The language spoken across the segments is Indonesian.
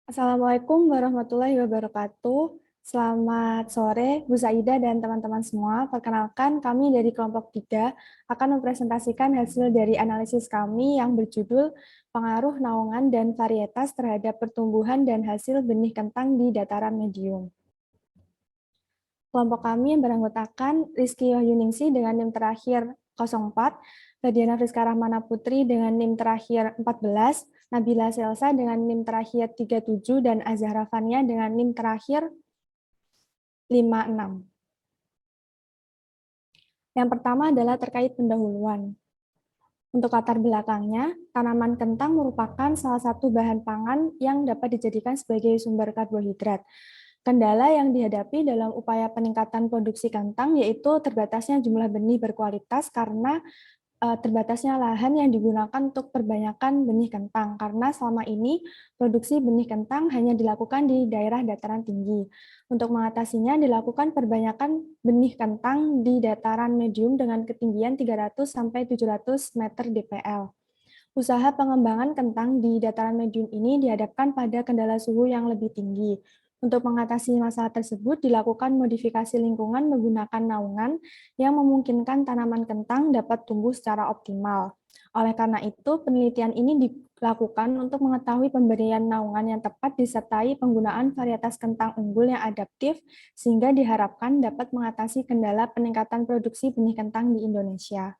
Assalamualaikum warahmatullahi wabarakatuh. Selamat sore, Bu Saida dan teman-teman semua. Perkenalkan, kami dari kelompok 3 akan mempresentasikan hasil dari analisis kami yang berjudul Pengaruh Naungan dan Varietas terhadap Pertumbuhan dan Hasil Benih Kentang di Dataran Medium. Kelompok kami yang beranggotakan Rizky Wahyuningsi dengan NIM terakhir 04, Fadiana Friska Rahmana Putri dengan NIM terakhir 14, Nabila Selsa dengan NIM terakhir 37, dan Azahra Fania dengan NIM terakhir 56. Yang pertama adalah terkait pendahuluan. Untuk latar belakangnya, tanaman kentang merupakan salah satu bahan pangan yang dapat dijadikan sebagai sumber karbohidrat. Kendala yang dihadapi dalam upaya peningkatan produksi kentang yaitu terbatasnya jumlah benih berkualitas karena terbatasnya lahan yang digunakan untuk perbanyakan benih kentang, karena selama ini produksi benih kentang hanya dilakukan di daerah dataran tinggi. Untuk mengatasinya, dilakukan perbanyakan benih kentang di dataran medium dengan ketinggian 300-700 meter DPL. Usaha pengembangan kentang di dataran medium ini dihadapkan pada kendala suhu yang lebih tinggi. Untuk mengatasi masalah tersebut, dilakukan modifikasi lingkungan menggunakan naungan yang memungkinkan tanaman kentang dapat tumbuh secara optimal. Oleh karena itu, penelitian ini dilakukan untuk mengetahui pemberian naungan yang tepat disertai penggunaan varietas kentang unggul yang adaptif, sehingga diharapkan dapat mengatasi kendala peningkatan produksi benih kentang di Indonesia.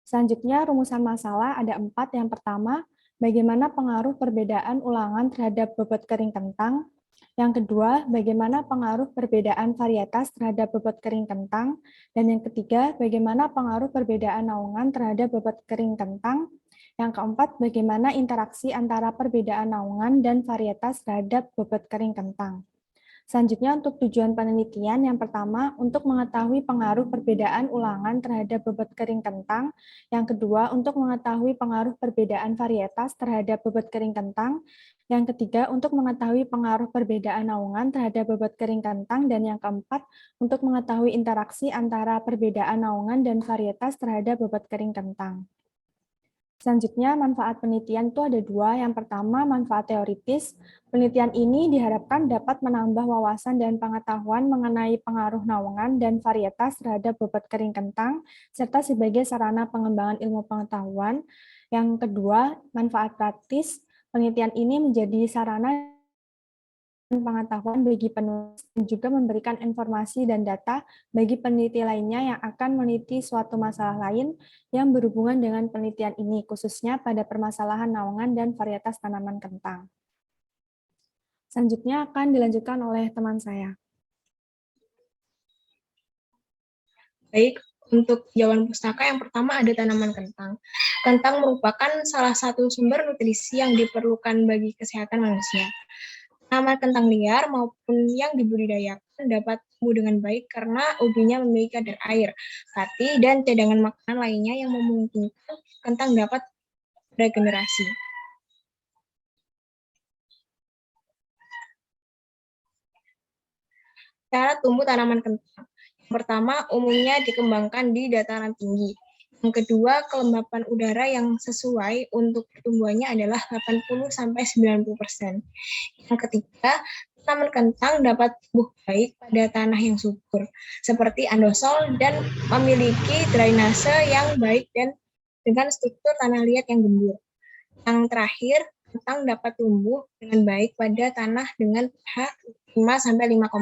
Selanjutnya, rumusan masalah ada 4. Yang pertama, bagaimana pengaruh perbedaan ulangan terhadap bobot kering kentang. Yang kedua, bagaimana pengaruh perbedaan varietas terhadap bobot kering kentang. Dan yang ketiga, bagaimana pengaruh perbedaan naungan terhadap bobot kering kentang. Yang keempat, bagaimana interaksi antara perbedaan naungan dan varietas terhadap bobot kering kentang. Selanjutnya, untuk tujuan penelitian, yang pertama, untuk mengetahui pengaruh perbedaan ulangan terhadap bobot kering kentang. Yang kedua, untuk mengetahui pengaruh perbedaan varietas terhadap bobot kering kentang. Yang ketiga, untuk mengetahui pengaruh perbedaan naungan terhadap bobot kering kentang. Dan yang keempat, untuk mengetahui interaksi antara perbedaan naungan dan varietas terhadap bobot kering kentang. Selanjutnya, manfaat penelitian itu ada 2. Yang pertama, manfaat teoritis. Penelitian ini diharapkan dapat menambah wawasan dan pengetahuan mengenai pengaruh naungan dan varietas terhadap bobot kering kentang, serta sebagai sarana pengembangan ilmu pengetahuan. Yang kedua, manfaat praktis. Penelitian ini menjadi sarana pengetahuan bagi penulis dan juga memberikan informasi dan data bagi peneliti lainnya yang akan meneliti suatu masalah lain yang berhubungan dengan penelitian ini, khususnya pada permasalahan naungan dan varietas tanaman kentang. Selanjutnya akan dilanjutkan oleh teman saya. Baik, untuk jawaban pustaka yang pertama ada tanaman kentang. Kentang merupakan salah satu sumber nutrisi yang diperlukan bagi kesehatan manusia. Tanaman kentang liar maupun yang dibudidayakan dapat tumbuh dengan baik karena ubinya memiliki kadar air, hati, dan cadangan makanan lainnya yang memungkinkan kentang dapat regenerasi. Cara tumbuh tanaman kentang. Yang pertama, umumnya dikembangkan di dataran tinggi. Yang kedua, kelembapan udara yang sesuai untuk pertumbuhannya adalah 80-90%. Yang ketiga, tanaman kentang dapat tumbuh baik pada tanah yang subur, seperti andosol, dan memiliki drainase yang baik dan dengan struktur tanah liat yang gembur. Yang terakhir, kentang dapat tumbuh dengan baik pada tanah dengan pH 5-5,5.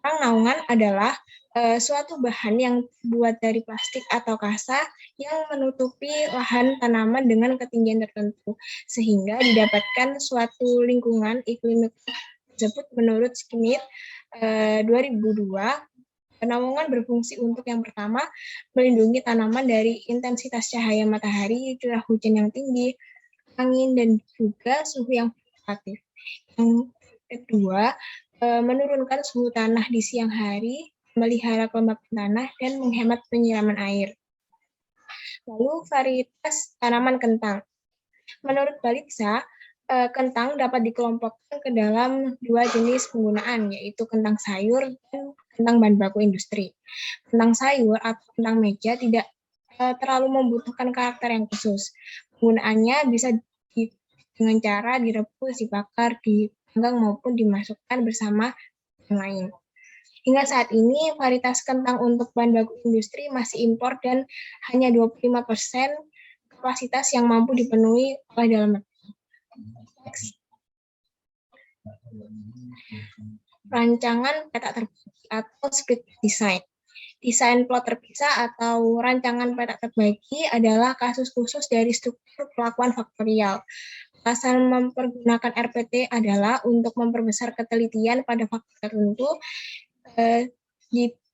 Naungan adalah suatu bahan yang terbuat dari plastik atau kasa yang menutupi lahan tanaman dengan ketinggian tertentu, sehingga didapatkan suatu lingkungan iklim tersebut menurut Schmidt 2002. Naungan berfungsi untuk yang pertama, melindungi tanaman dari intensitas cahaya matahari, curah hujan yang tinggi, angin, dan juga suhu yang fluktuatif. Yang kedua, menurunkan suhu tanah di siang hari, memelihara kelembapan tanah, dan menghemat penyiraman air. Lalu varietas tanaman kentang. Menurut Balitza, kentang dapat dikelompokkan ke dalam 2 jenis penggunaan, yaitu kentang sayur dan kentang bahan baku industri. Kentang sayur atau kentang meja tidak terlalu membutuhkan karakter yang khusus. Penggunaannya bisa dengan cara direbus, dibakar, dipanggang maupun dimasukkan bersama yang lain. Hingga saat ini, varietas kentang untuk bahan baku industri masih impor dan hanya 25% kapasitas yang mampu dipenuhi oleh dalam negeri. Rancangan peta terbagi atau split design. Desain plot terpisah atau rancangan peta terbagi adalah kasus khusus dari struktur pelakuan faktorial. Alasan mempergunakan RPT adalah untuk memperbesar ketelitian pada faktor tertentu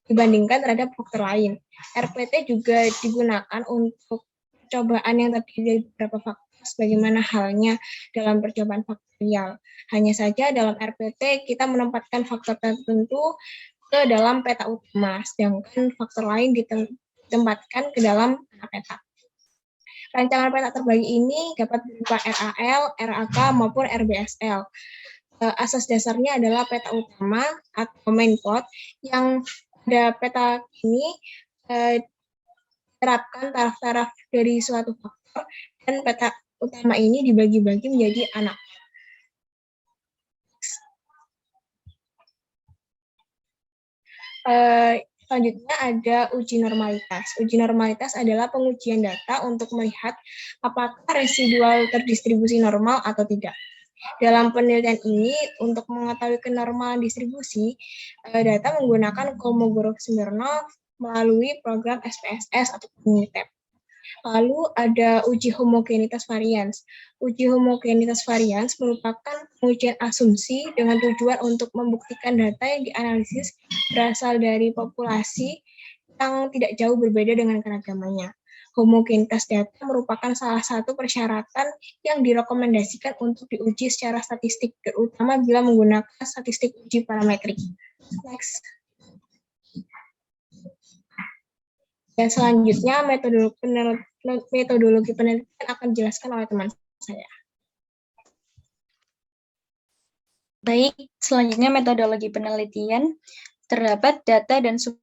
dibandingkan terhadap faktor lain. RPT juga digunakan untuk percobaan yang terdiri dari beberapa faktor, sebagaimana halnya dalam percobaan faktorial. Hanya saja dalam RPT kita menempatkan faktor tertentu ke dalam peta utama, sedangkan faktor lain ditempatkan ke dalam peta. Rancangan peta terbagi ini dapat berupa RAL, RAK, maupun RBSL. Asas dasarnya adalah peta utama atau main plot yang pada peta ini terapkan taraf-taraf dari suatu faktor dan peta utama ini dibagi-bagi menjadi anak. Selanjutnya ada uji normalitas. Uji normalitas adalah pengujian data untuk melihat apakah residual terdistribusi normal atau tidak. Dalam penelitian ini, untuk mengetahui kenormalan distribusi, data menggunakan Kolmogorov-Smirnov melalui program SPSS atau Unitep. Lalu ada uji homogenitas varians. Uji homogenitas varians merupakan pengujian asumsi dengan tujuan untuk membuktikan data yang dianalisis berasal dari populasi yang tidak jauh berbeda dengan keragamannya. Homogenitas data merupakan salah satu persyaratan yang direkomendasikan untuk diuji secara statistik, terutama bila menggunakan statistik uji parametrik. Next. Dan selanjutnya metodologi penelitian akan dijelaskan oleh teman saya. Baik, selanjutnya metodologi penelitian. Terdapat data dan sumber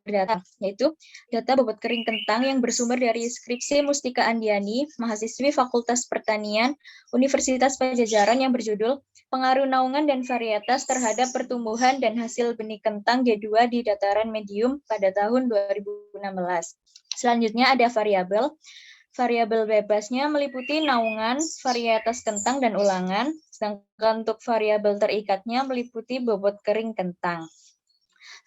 data, yaitu data bobot kering kentang yang bersumber dari skripsi Mustika Andiani, mahasiswi Fakultas Pertanian, Universitas Padjadjaran yang berjudul Pengaruh Naungan dan Varietas Terhadap Pertumbuhan dan Hasil Benih Kentang G2 di Dataran Medium pada tahun 2016. Selanjutnya ada variabel. Variabel bebasnya meliputi naungan, varietas kentang, dan ulangan, sedangkan untuk variabel terikatnya meliputi bobot kering kentang.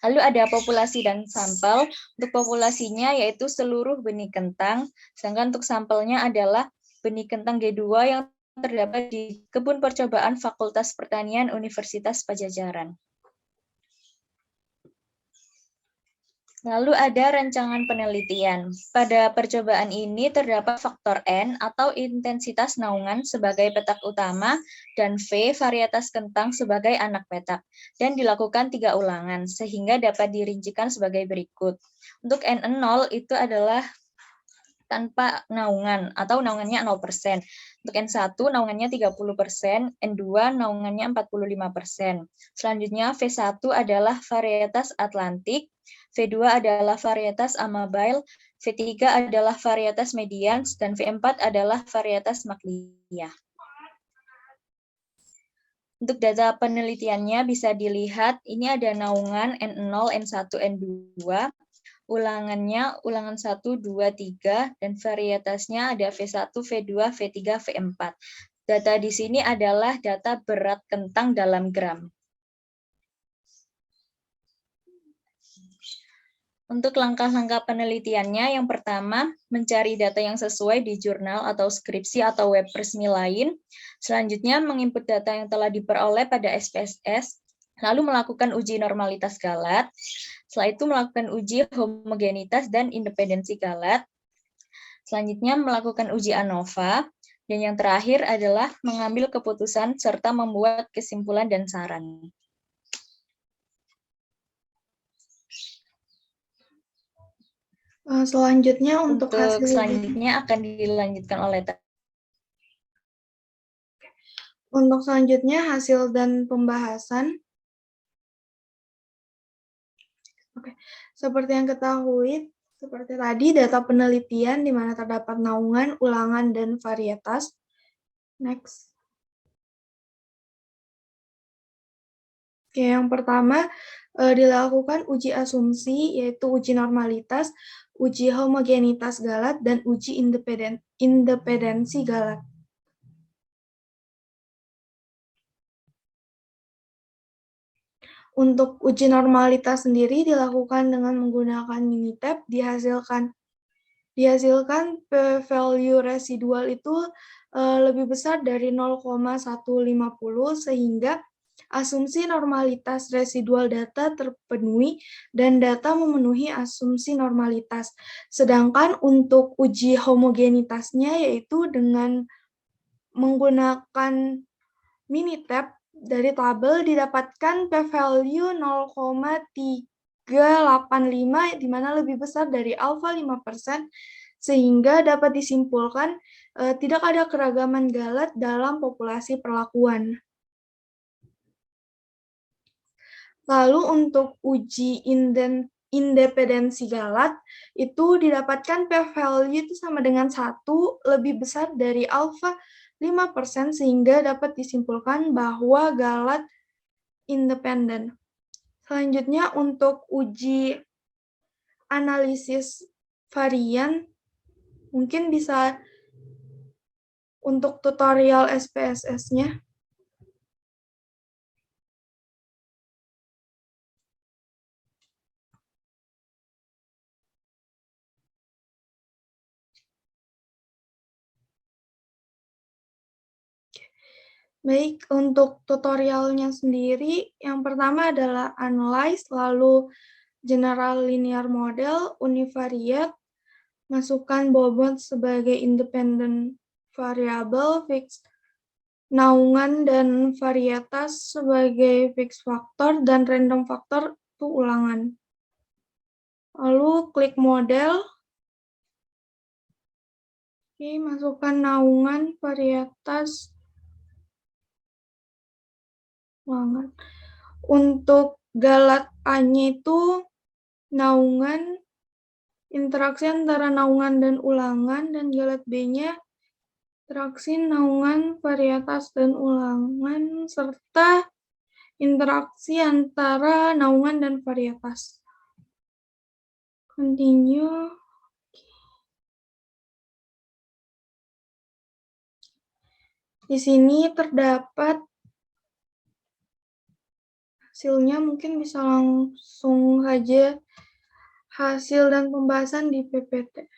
Lalu ada populasi dan sampel. Untuk populasinya yaitu seluruh benih kentang, sedangkan untuk sampelnya adalah benih kentang G2 yang terdapat di Kebun Percobaan Fakultas Pertanian Universitas Padjadjaran. Lalu ada rancangan penelitian. Pada percobaan ini terdapat faktor N atau intensitas naungan sebagai petak utama dan V varietas kentang sebagai anak petak. Dan dilakukan 3 ulangan sehingga dapat dirincikan sebagai berikut. Untuk N0 itu adalah tanpa naungan atau naungannya 0%. Untuk N1 naungannya 30%, N2 naungannya 45%. Selanjutnya V1 adalah varietas Atlantik, V2 adalah varietas Amabile, V3 adalah varietas Medians, dan V4 adalah varietas Maglia. Untuk data penelitiannya bisa dilihat, ini ada naungan N0, N1, N2, ulangannya ulangan 1, 2, 3, dan varietasnya ada V1, V2, V3, V4. Data di sini adalah data berat kentang dalam gram. Untuk langkah-langkah penelitiannya, yang pertama, mencari data yang sesuai di jurnal atau skripsi atau web resmi lain. Selanjutnya, menginput data yang telah diperoleh pada SPSS, lalu melakukan uji normalitas galat. Setelah itu melakukan uji homogenitas dan independensi galat. Selanjutnya melakukan uji ANOVA. Dan yang terakhir adalah mengambil keputusan serta membuat kesimpulan dan saran. Selanjutnya untuk hasil selanjutnya akan dilanjutkan oleh Untuk selanjutnya hasil dan pembahasan. Oke, seperti yang ketahui, seperti tadi data penelitian di mana terdapat naungan, ulangan, dan varietas. Next. Oke, yang pertama dilakukan uji asumsi, yaitu uji normalitas, uji homogenitas galat, dan uji independensi galat. Untuk uji normalitas sendiri dilakukan dengan menggunakan Minitab, dihasilkan p-value residual itu lebih besar dari 0,150 sehingga asumsi normalitas residual data terpenuhi dan data memenuhi asumsi normalitas. Sedangkan untuk uji homogenitasnya yaitu dengan menggunakan Minitab dari tabel didapatkan p-value 0,385 di mana lebih besar dari alfa 5%, sehingga dapat disimpulkan tidak ada keragaman galat dalam populasi perlakuan. Lalu untuk uji independensi galat itu didapatkan p-value itu sama dengan 1 lebih besar dari alfa 5% sehingga dapat disimpulkan bahwa galat independen. Selanjutnya untuk uji analisis varian, mungkin bisa untuk tutorial SPSS-nya. Baik, untuk tutorialnya sendiri, yang pertama adalah analyze, lalu general linear model, univariate, masukkan bobot sebagai independent variable, fixed naungan dan varietas sebagai fixed factor, dan random factor itu ulangan. Lalu klik model, masukkan naungan, varietas, ulangan. Untuk galat A-nya itu naungan, interaksi antara naungan dan ulangan, dan galat B-nya interaksi naungan, varietas, dan ulangan, serta interaksi antara naungan dan varietas. Continue. Di sini terdapat hasilnya, mungkin bisa langsung saja hasil dan pembahasan di PPT.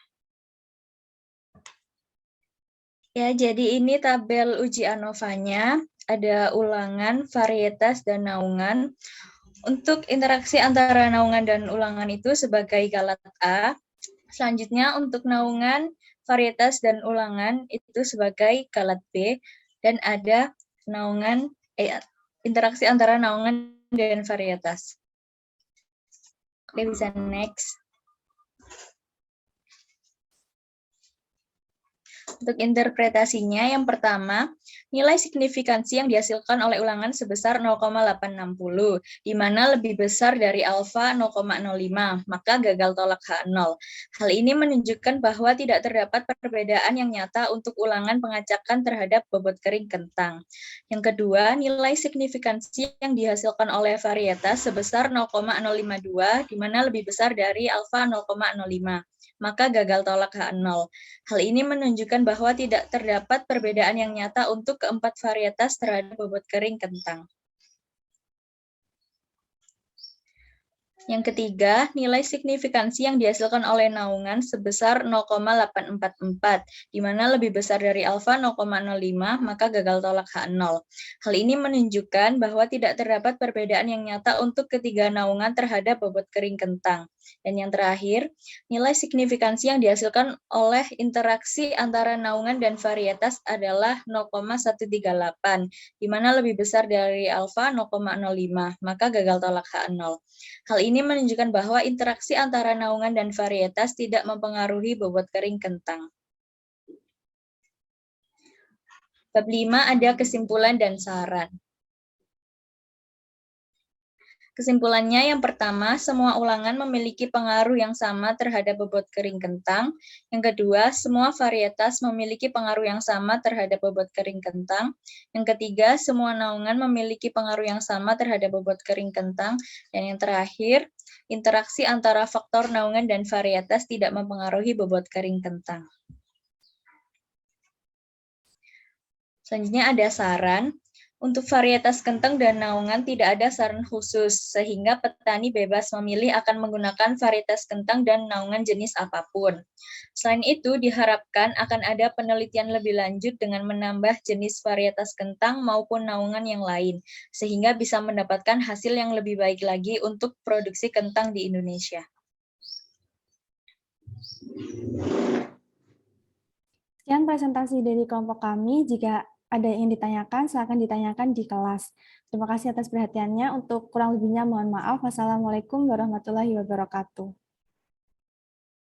Ya, jadi ini tabel uji ANOVA-nya, ada ulangan, varietas, dan naungan. Untuk interaksi antara naungan dan ulangan itu sebagai galat A. Selanjutnya untuk naungan, varietas, dan ulangan itu sebagai galat B. Dan ada naungan interaksi antara naungan dan varietas. Oke, bisa next. Untuk interpretasinya, yang pertama, nilai signifikansi yang dihasilkan oleh ulangan sebesar 0,860, di mana lebih besar dari alfa 0,05, maka gagal tolak H0. Hal ini menunjukkan bahwa tidak terdapat perbedaan yang nyata untuk ulangan pengacakan terhadap bobot kering kentang. Yang kedua, nilai signifikansi yang dihasilkan oleh varietas sebesar 0,052, di mana lebih besar dari alfa 0,05. Maka gagal tolak H0. Hal ini menunjukkan bahwa tidak terdapat perbedaan yang nyata untuk keempat varietas terhadap bobot kering kentang. Yang ketiga, nilai signifikansi yang dihasilkan oleh naungan sebesar 0,844, di mana lebih besar dari alfa 0,05, maka gagal tolak H0. Hal ini menunjukkan bahwa tidak terdapat perbedaan yang nyata untuk ketiga naungan terhadap bobot kering kentang. Dan yang terakhir, nilai signifikansi yang dihasilkan oleh interaksi antara naungan dan varietas adalah 0,138, di mana lebih besar dari alfa 0,05, maka gagal tolak H0. Hal ini menunjukkan bahwa interaksi antara naungan dan varietas tidak mempengaruhi bobot kering kentang. Bab 5 ada kesimpulan dan saran. Kesimpulannya, yang pertama, semua ulangan memiliki pengaruh yang sama terhadap bobot kering kentang. Yang kedua, semua varietas memiliki pengaruh yang sama terhadap bobot kering kentang. Yang ketiga, semua naungan memiliki pengaruh yang sama terhadap bobot kering kentang. Dan yang terakhir, interaksi antara faktor naungan dan varietas tidak mempengaruhi bobot kering kentang. Selanjutnya ada saran. Untuk varietas kentang dan naungan tidak ada saran khusus, sehingga petani bebas memilih akan menggunakan varietas kentang dan naungan jenis apapun. Selain itu, diharapkan akan ada penelitian lebih lanjut dengan menambah jenis varietas kentang maupun naungan yang lain, sehingga bisa mendapatkan hasil yang lebih baik lagi untuk produksi kentang di Indonesia. Sekian presentasi dari kelompok kami. Jika ada yang ditanyakan, silakan ditanyakan di kelas. Terima kasih atas perhatiannya. Untuk kurang lebihnya mohon maaf. Wassalamualaikum warahmatullahi wabarakatuh.